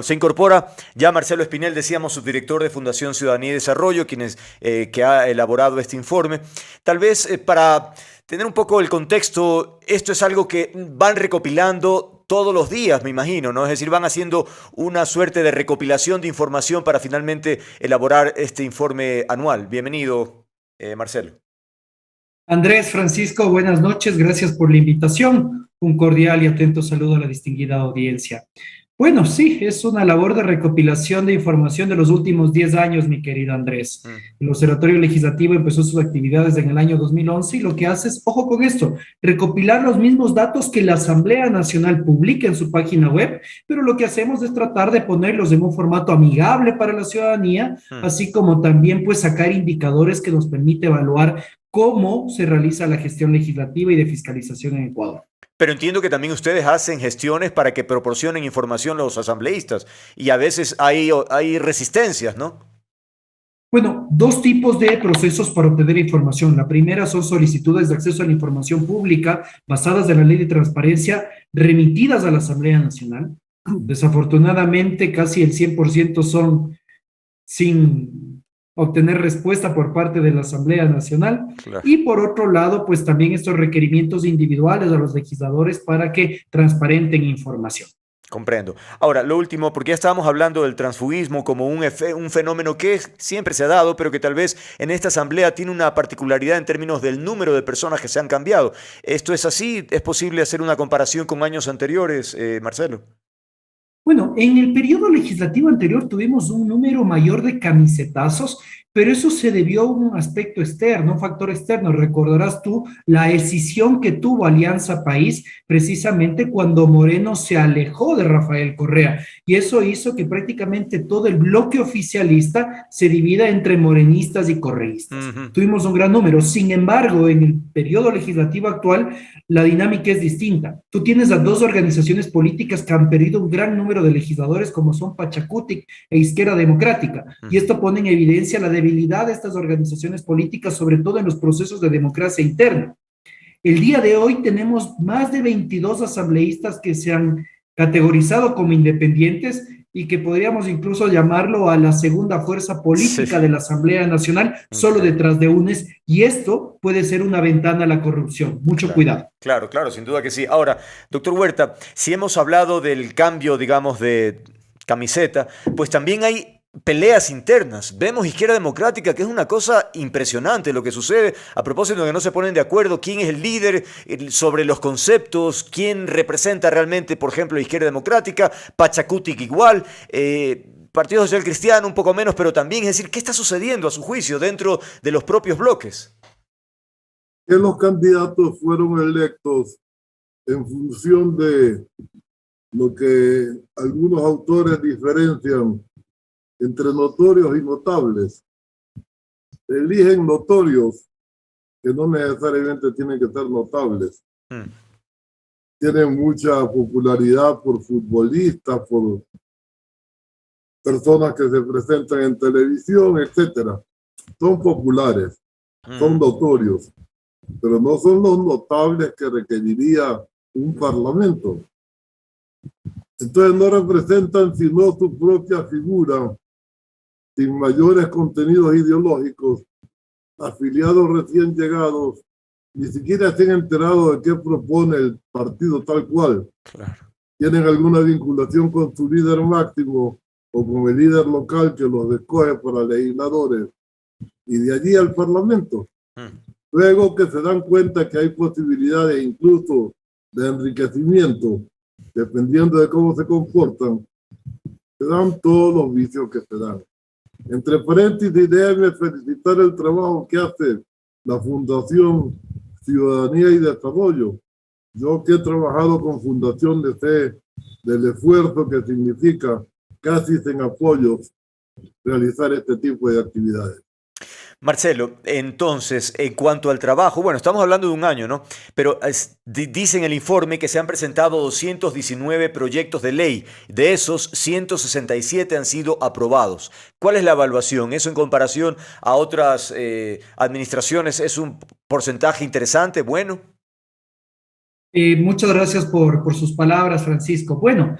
Se incorpora ya Marcelo Espinel, decíamos, subdirector de Fundación Ciudadanía y Desarrollo, que ha elaborado este informe. Tal vez para tener un poco el contexto, esto es algo que van recopilando todos los días, me imagino, ¿no? Es decir, van haciendo una suerte de recopilación de información para finalmente elaborar este informe anual. Bienvenido, Marcelo. Andrés, Francisco, buenas noches, gracias por la invitación. Un cordial y atento saludo a la distinguida audiencia. Bueno, sí, es una labor de recopilación de información de los últimos 10 años, mi querido Andrés. Mm. El Observatorio Legislativo empezó sus actividades en el año 2011 y lo que hace es, ojo con esto, recopilar los mismos datos que la Asamblea Nacional publica en su página web, pero lo que hacemos es tratar de ponerlos en un formato amigable para la ciudadanía, Mm. así como también pues sacar indicadores que nos permite evaluar cómo se realiza la gestión legislativa y de fiscalización en Ecuador. Pero entiendo que también ustedes hacen gestiones para que proporcionen información a los asambleístas y a veces hay resistencias, ¿no? Bueno, dos tipos de procesos para obtener información. La primera son solicitudes de acceso a la información pública basadas en la ley de transparencia remitidas a la Asamblea Nacional. Desafortunadamente, casi el 100% son sin obtener respuesta por parte de la Asamblea Nacional. Claro. Y por otro lado, pues también estos requerimientos individuales a los legisladores para que transparenten información. Comprendo. Ahora, lo último, porque ya estábamos hablando del transfugismo como un fenómeno que siempre se ha dado, pero que tal vez en esta asamblea tiene una particularidad en términos del número de personas que se han cambiado. ¿Esto es así? ¿Es posible hacer una comparación con años anteriores, Marcelo? Bueno, en el periodo legislativo anterior tuvimos un número mayor de camisetazos, pero eso se debió a un aspecto externo, un factor externo. Recordarás tú la escisión que tuvo Alianza País precisamente cuando Moreno se alejó de Rafael Correa, y eso hizo que prácticamente todo el bloque oficialista se divida entre morenistas y correístas. Ujú. Tuvimos un gran número. Sin embargo, en el periodo legislativo actual, la dinámica es distinta. Tú tienes a dos organizaciones políticas que han perdido un gran número de legisladores, como son Pachacutic e Izquierda Democrática, y Ujú. esto pone en evidencia la debilidad de estas organizaciones políticas, sobre todo en los procesos de democracia interna. El día de hoy tenemos más de 22 asambleístas que se han categorizado como independientes y que podríamos incluso llamarlo a la segunda fuerza Sí, política de la Asamblea Nacional, solo entiendo. detrás de UNES, y esto puede ser una ventana a la corrupción. Mucho Claro. cuidado. Claro, claro, sin duda que sí. Ahora, doctor Huerta, si hemos hablado del cambio, digamos, de camiseta, pues también hay peleas internas. Vemos Izquierda Democrática, que es una cosa impresionante lo que sucede a propósito de que no se ponen de acuerdo quién es el líder sobre los conceptos, quién representa realmente, por ejemplo, Izquierda Democrática, Pachacutic igual. Partido Social Cristiano un poco menos, pero también, es decir, ¿qué está sucediendo a su juicio dentro de los propios bloques? Que los candidatos fueron electos en función de lo que algunos autores diferencian entre notorios y notables. Eligen notorios que no necesariamente tienen que ser notables. Mm. Tienen mucha popularidad por futbolistas, por personas que se presentan en televisión, etcétera. Son populares, son Mm. notorios, pero no son los notables que requeriría un parlamento. Entonces no representan sino su propia figura, sin mayores contenidos ideológicos, afiliados recién llegados, ni siquiera se han enterado de qué propone el partido tal cual. Claro. Tienen alguna vinculación con su líder máximo o con el líder local que los escoge para legisladores y de allí al parlamento. Mm. Luego que se dan cuenta que hay posibilidades incluso de enriquecimiento, dependiendo de cómo se comportan, se dan todos los vicios que se dan. Entre paréntesis, déjenme felicitar el trabajo que hace la Fundación Ciudadanía y Desarrollo. Yo que he trabajado con Fundación de sé del esfuerzo que significa casi sin apoyos realizar este tipo de actividades. Marcelo, entonces, en cuanto al trabajo, bueno, estamos hablando de un año, ¿no? Pero dice en el informe que se han presentado 219 proyectos de ley. De esos, 167 han sido aprobados. ¿Cuál es la evaluación? ¿Eso en comparación a otras administraciones es un porcentaje interesante, bueno? Muchas gracias por sus palabras, Francisco. Bueno,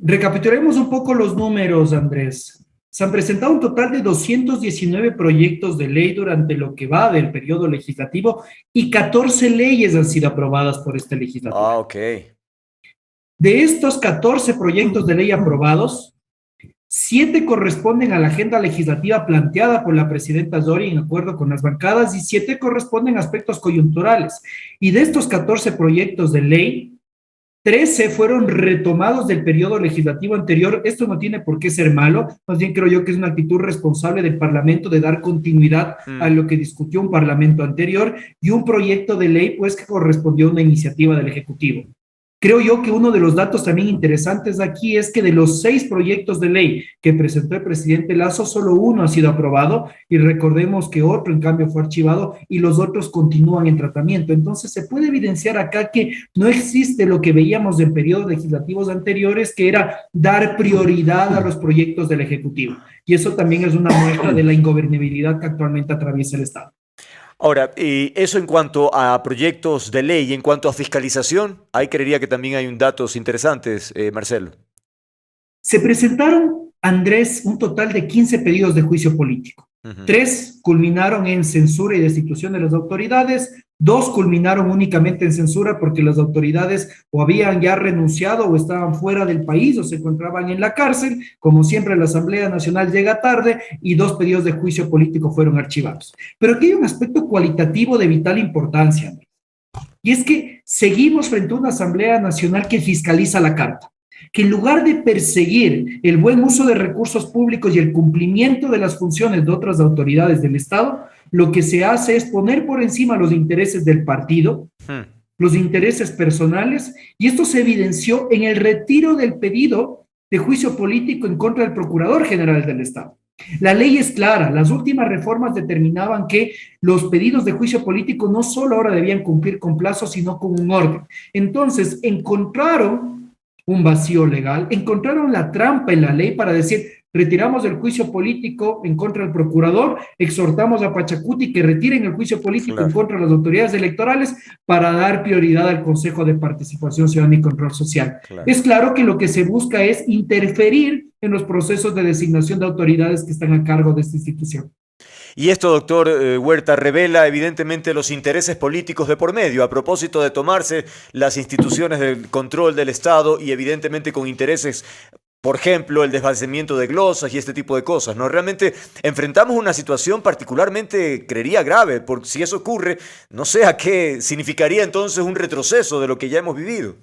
Recapitulemos un poco los números, Andrés. Se han presentado un total de 219 proyectos de ley durante lo que va del periodo legislativo y 14 leyes han sido aprobadas por esta legislatura. Ah, ok. De estos 14 proyectos de ley aprobados, 7 corresponden a la agenda legislativa planteada por la presidenta Dori en acuerdo con las bancadas y 7 corresponden a aspectos coyunturales. Y de estos 14 proyectos de ley, 13 fueron retomados del periodo legislativo anterior. Esto no tiene por qué ser malo, más bien creo yo que es una actitud responsable del Parlamento de dar continuidad a lo que discutió un Parlamento anterior y un proyecto de ley pues que correspondió a una iniciativa del Ejecutivo. Creo yo que uno de los datos también interesantes aquí es que de los 6 proyectos de ley que presentó el presidente Lazo, solo uno ha sido aprobado y recordemos que otro en cambio fue archivado y los otros continúan en tratamiento. Entonces se puede evidenciar acá que no existe lo que veíamos en periodos legislativos anteriores, que era dar prioridad a los proyectos del Ejecutivo. Y eso también es una muestra de la ingobernabilidad que actualmente atraviesa el Estado. Ahora, y eso en cuanto a proyectos de ley, en cuanto a fiscalización, ahí creería que también hay un datos interesantes, Marcelo. Se presentaron, Andrés, un total de 15 pedidos de juicio político. 3 culminaron en censura y destitución de las autoridades, 2 culminaron únicamente en censura porque las autoridades o habían ya renunciado o estaban fuera del país o se encontraban en la cárcel. Como siempre, la Asamblea Nacional llega tarde y 2 pedidos de juicio político fueron archivados. Pero aquí hay un aspecto cualitativo de vital importancia, Andrés, y es que seguimos frente a una Asamblea Nacional que fiscaliza la carta, que en lugar de perseguir el buen uso de recursos públicos y el cumplimiento de las funciones de otras autoridades del Estado, lo que se hace es poner por encima los intereses del partido, los intereses personales, y esto se evidenció en el retiro del pedido de juicio político en contra del Procurador General del Estado. La ley es clara, las últimas reformas determinaban que los pedidos de juicio político no solo ahora debían cumplir con plazos, sino con un orden. Entonces, encontraron un vacío legal, encontraron la trampa en la ley para decir, retiramos el juicio político en contra del procurador, exhortamos a Pachacuti que retiren el juicio político en contra de las autoridades electorales para dar prioridad al Consejo de Participación Ciudadana y Control Social. Es claro que lo que se busca es interferir en los procesos de designación de autoridades que están a cargo de esta institución. Y esto, doctor Huerta, revela evidentemente los intereses políticos de por medio, a propósito de tomarse las instituciones del control del Estado y evidentemente con intereses, por ejemplo, el desbastecimiento de glosas y este tipo de cosas, ¿no? Realmente enfrentamos una situación particularmente, creería, grave, porque si eso ocurre, no sé a qué significaría entonces un retroceso de lo que ya hemos vivido.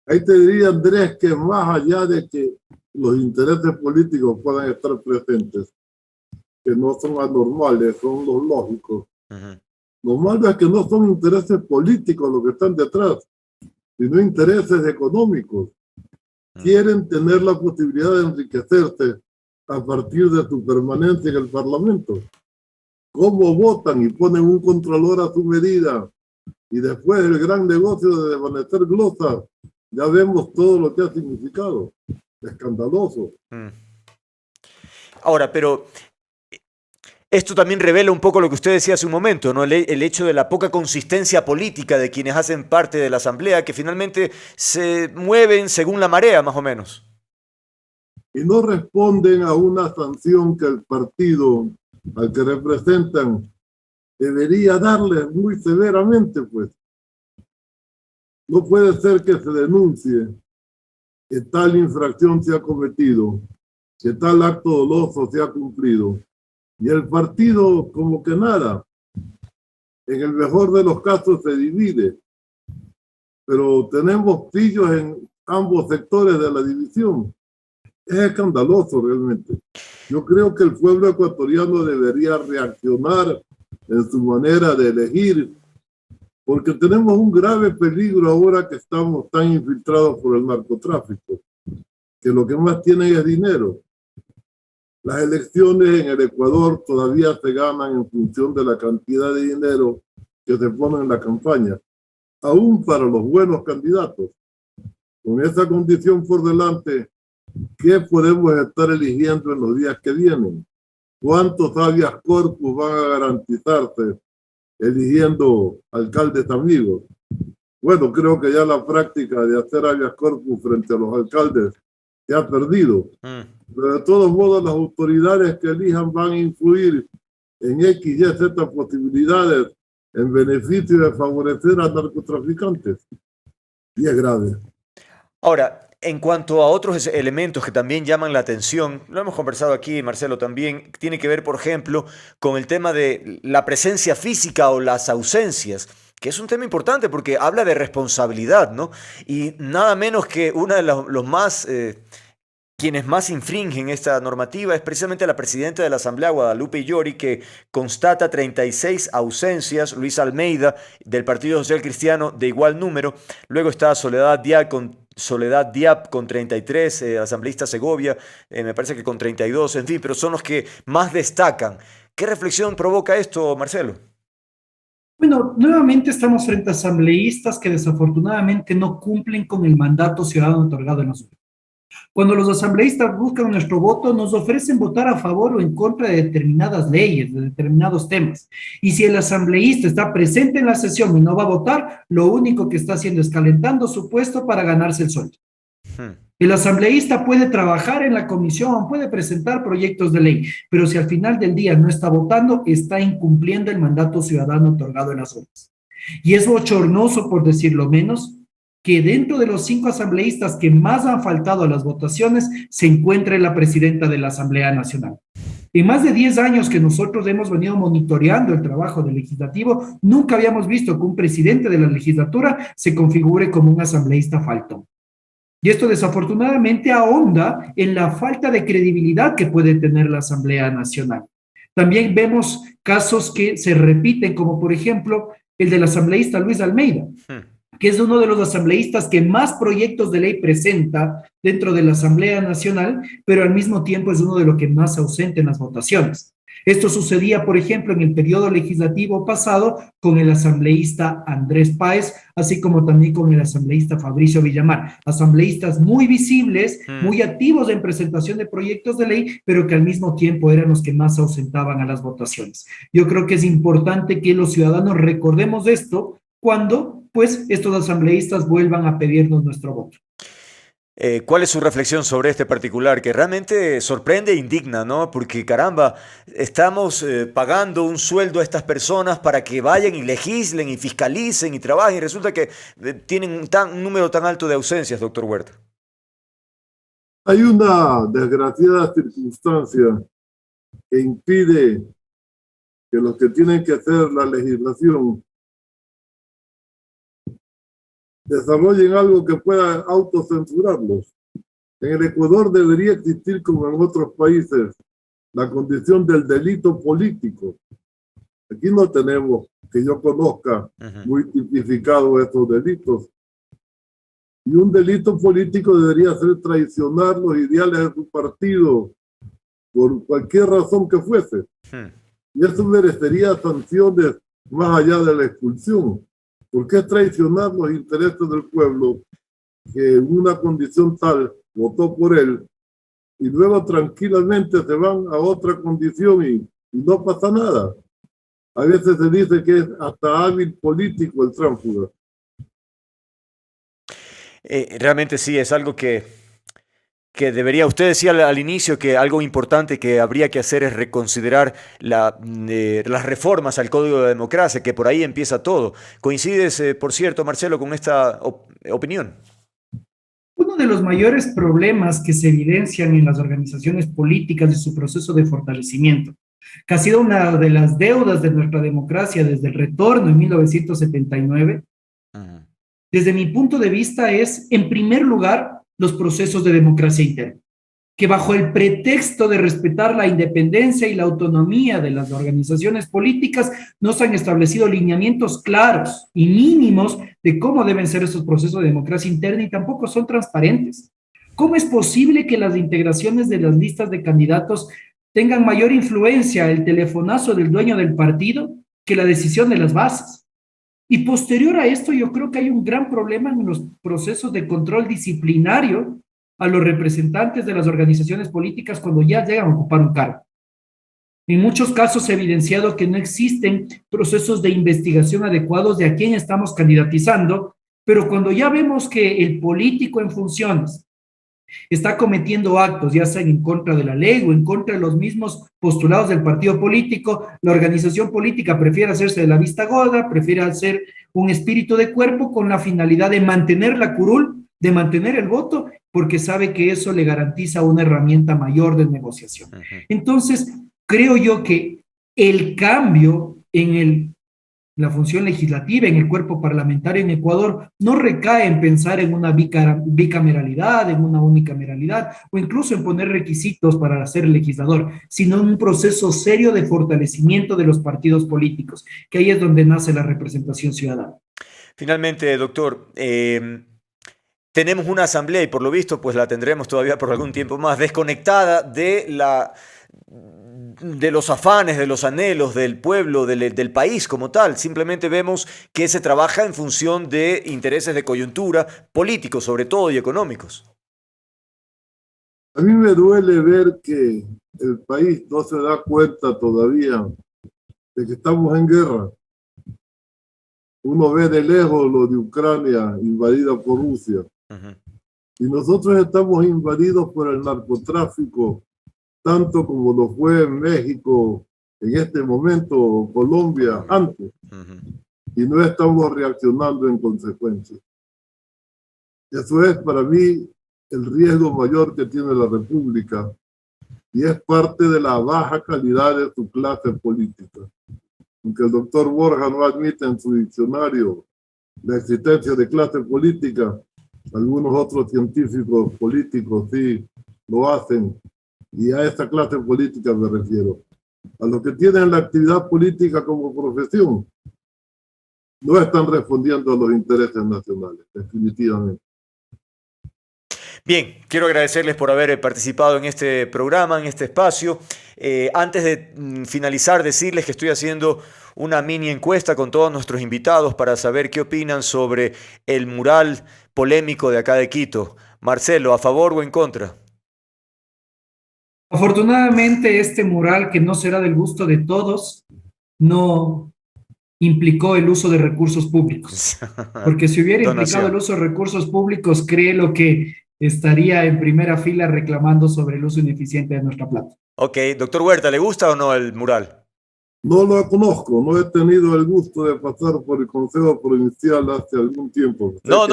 Ahí te diría, Andrés, que más allá de que los intereses políticos puedan estar presentes, que no son anormales, son los lógicos. Lo malo es que no son intereses políticos los que están detrás, sino intereses económicos. Quieren tener la posibilidad de enriquecerse a partir de su permanencia en el Parlamento. ¿Cómo votan y ponen un controlador a su medida? Y después el gran negocio de desvanecer glosas, ya vemos todo lo que ha significado. Escandaloso. Ahora, pero esto también revela un poco lo que usted decía hace un momento, ¿no? El hecho de la poca consistencia política de quienes hacen parte de la Asamblea, que finalmente se mueven según la marea, más o menos. Y no responden a una sanción que el partido al que representan debería darles muy severamente, pues. No puede ser que se denuncie que tal infracción se ha cometido, que tal acto doloso se ha cumplido. Y el partido, como que nada, en el mejor de los casos se divide, pero tenemos pillos en ambos sectores de la división. Es escandaloso realmente. Yo creo que el pueblo ecuatoriano debería reaccionar en su manera de elegir, porque tenemos un grave peligro ahora que estamos tan infiltrados por el narcotráfico, que lo que más tienen es dinero. Las elecciones en el Ecuador todavía se ganan en función de la cantidad de dinero que se pone en la campaña, aún para los buenos candidatos. Con esa condición por delante, ¿qué podemos estar eligiendo en los días que vienen? ¿Cuántos habeas corpus van a garantizarse eligiendo alcaldes amigos? Bueno, creo que ya la práctica de hacer habeas corpus frente a los alcaldes se ha perdido. Pero de todos modos, las autoridades que elijan van a influir en X, Y, Z posibilidades en beneficio de favorecer a narcotraficantes. Y es grave. Ahora, en cuanto a otros elementos que también llaman la atención, lo hemos conversado aquí, Marcelo, también tiene que ver, por ejemplo, con el tema de la presencia física o las ausencias, que es un tema importante porque habla de responsabilidad, ¿no? Y nada menos que una de los más quienes más infringen esta normativa es precisamente la presidenta de la Asamblea, Guadalupe Llori, que constata 36 ausencias, Luis Almeida, del Partido Social Cristiano, de igual número. Luego está Soledad Diab con 33, asambleísta Segovia, me parece que con 32, en fin, pero son los que más destacan. ¿Qué reflexión provoca esto, Marcelo? Bueno, nuevamente estamos frente a asambleístas que desafortunadamente no cumplen con el mandato ciudadano otorgado en la ciudad. Cuando los asambleístas buscan nuestro voto, nos ofrecen votar a favor o en contra de determinadas leyes, de determinados temas. Y si el asambleísta está presente en la sesión y no va a votar, lo único que está haciendo es calentando su puesto para ganarse el sueldo. El asambleísta puede trabajar en la comisión, puede presentar proyectos de ley, pero si al final del día no está votando, está incumpliendo el mandato ciudadano otorgado en las urnas. Y es bochornoso, por decirlo menos, que dentro de los 5 asambleístas que más han faltado a las votaciones se encuentre la presidenta de la Asamblea Nacional. En más de 10 años que nosotros hemos venido monitoreando el trabajo del legislativo, nunca habíamos visto que un presidente de la legislatura se configure como un asambleísta faltón. Y esto desafortunadamente ahonda en la falta de credibilidad que puede tener la Asamblea Nacional. También vemos casos que se repiten, como por ejemplo el del asambleísta Luis Almeida, que es uno de los asambleístas que más proyectos de ley presenta dentro de la Asamblea Nacional, pero al mismo tiempo es uno de los que más ausente en las votaciones. Esto sucedía, por ejemplo, en el periodo legislativo pasado con el asambleísta Andrés Páez, así como también con el asambleísta Fabricio Villamar. Asambleístas muy visibles, muy activos en presentación de proyectos de ley, pero que al mismo tiempo eran los que más ausentaban a las votaciones. Yo creo que es importante que los ciudadanos recordemos esto cuando, pues, estos asambleístas vuelvan a pedirnos nuestro voto. ¿Cuál es su reflexión sobre este particular? Que realmente sorprende e indigna, ¿no? Porque caramba, estamos pagando un sueldo a estas personas para que vayan y legislen y fiscalicen y trabajen y resulta que tienen un número tan alto de ausencias, doctor Huerta. Hay una desgraciada circunstancia que impide que los que tienen que hacer la legislación desarrollen algo que pueda autocensurarlos. En el Ecuador debería existir, como en otros países, la condición del delito político. Aquí no tenemos, que yo conozca, muy tipificado estos delitos. Y un delito político debería ser traicionar los ideales de su partido por cualquier razón que fuese. Y eso merecería sanciones más allá de la expulsión. ¿Por qué traicionar los intereses del pueblo que en una condición tal votó por él y luego tranquilamente se van a otra condición y no pasa nada? A veces se dice que es hasta hábil político el tránsfuga. Realmente sí, es algo que debería, usted decía al inicio que algo importante que habría que hacer es reconsiderar las reformas al Código de Democracia, que por ahí empieza todo. ¿Coincides, por cierto, Marcelo, con esta opinión? Uno de los mayores problemas que se evidencian en las organizaciones políticas de su proceso de fortalecimiento, que ha sido una de las deudas de nuestra democracia desde el retorno en 1979, desde mi punto de vista es, en primer lugar, los procesos de democracia interna, que bajo el pretexto de respetar la independencia y la autonomía de las organizaciones políticas, nos han establecido lineamientos claros y mínimos de cómo deben ser estos procesos de democracia interna y tampoco son transparentes. ¿Cómo es posible que las integraciones de las listas de candidatos tengan mayor influencia el telefonazo del dueño del partido que la decisión de las bases? Y posterior a esto, yo creo que hay un gran problema en los procesos de control disciplinario a los representantes de las organizaciones políticas cuando ya llegan a ocupar un cargo. En muchos casos se ha evidenciado que no existen procesos de investigación adecuados de a quién estamos candidatizando Pero cuando ya vemos que el político en funciones está cometiendo actos, ya sean en contra de la ley o en contra de los mismos postulados del partido político, la organización política prefiere hacerse de la vista gorda, prefiere hacer un espíritu de cuerpo con la finalidad de mantener la curul, de mantener el voto, porque sabe que eso le garantiza una herramienta mayor de negociación. Entonces, creo yo que el cambio en la función legislativa, en el cuerpo parlamentario en Ecuador, no recae en pensar en una bicameralidad, en una unicameralidad, o incluso en poner requisitos para ser legislador, sino en un proceso serio de fortalecimiento de los partidos políticos, que ahí es donde nace la representación ciudadana. Finalmente, doctor, tenemos una asamblea y por lo visto pues la tendremos todavía por algún tiempo más, desconectada de los afanes, de los anhelos del pueblo, del país como tal. Simplemente vemos que se trabaja en función de intereses de coyuntura, políticos sobre todo y económicos. A mí me duele ver que el país no se da cuenta todavía de que estamos en guerra. Uno ve de lejos lo de Ucrania invadida por Rusia. Y nosotros estamos invadidos por el narcotráfico, tanto como lo fue en México en este momento, Colombia antes, y no estamos reaccionando en consecuencia. Eso es para mí el riesgo mayor que tiene la República y es parte de la baja calidad de su clase política. Aunque el doctor Borja no admite en su diccionario la existencia de clase política, algunos otros científicos políticos sí lo hacen. Y a esta clase política me refiero. A los que tienen la actividad política como profesión, no están respondiendo a los intereses nacionales, definitivamente. Bien, quiero agradecerles por haber participado en este programa, en este espacio. Antes de finalizar, decirles que estoy haciendo una mini encuesta con todos nuestros invitados para saber qué opinan sobre el mural polémico de acá de Quito. Marcelo, ¿a favor o en contra? Afortunadamente, este mural, que no será del gusto de todos, no implicó el uso de recursos públicos. Porque si hubiera implicado el uso de recursos públicos, créelo que estaría en primera fila reclamando sobre el uso ineficiente de nuestra plata. Ok, doctor Huerta, ¿le gusta o no el mural? No lo conozco, no he tenido el gusto de pasar por el Consejo Provincial hace algún tiempo. No,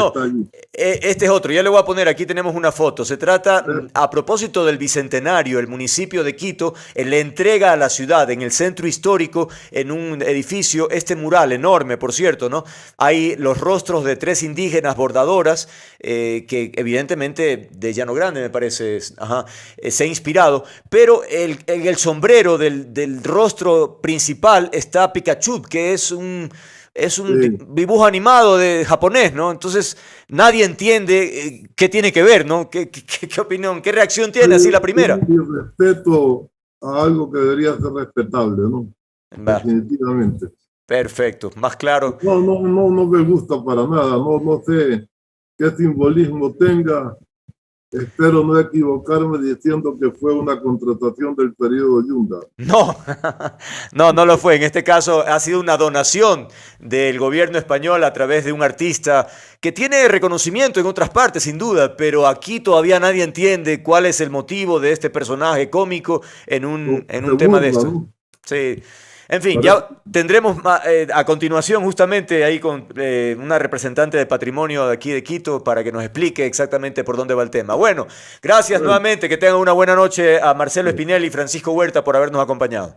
este es otro, ya le voy a poner, aquí tenemos una foto. Se trata, a propósito del Bicentenario, el municipio de Quito le entrega a la ciudad, en el centro histórico, en un edificio, este mural enorme, por cierto, ¿no? Hay los rostros de 3 indígenas bordadoras, que evidentemente de Llano Grande, me parece, se ha inspirado, pero en el sombrero del rostro principal está Pikachu, que es un dibujo animado de japonés, ¿no? Entonces nadie entiende qué tiene que ver, ¿no? ¿Qué opinión, qué reacción tiene así la primera? Y respeto a algo que debería ser respetable, ¿no? Definitivamente. Perfecto, más claro. No me gusta para nada, no sé qué simbolismo tenga. Espero no equivocarme diciendo que fue una contratación del periodo Yunda. No lo fue. En este caso ha sido una donación del gobierno español a través de un artista que tiene reconocimiento en otras partes, sin duda, pero aquí todavía nadie entiende cuál es el motivo de este personaje cómico en un tema de esto. ¿No? Sí. En fin, ya tendremos a continuación justamente ahí con una representante de patrimonio de aquí de Quito para que nos explique exactamente por dónde va el tema. Bueno, gracias nuevamente, que tengan una buena noche a Marcelo Spinelli y Francisco Huerta por habernos acompañado.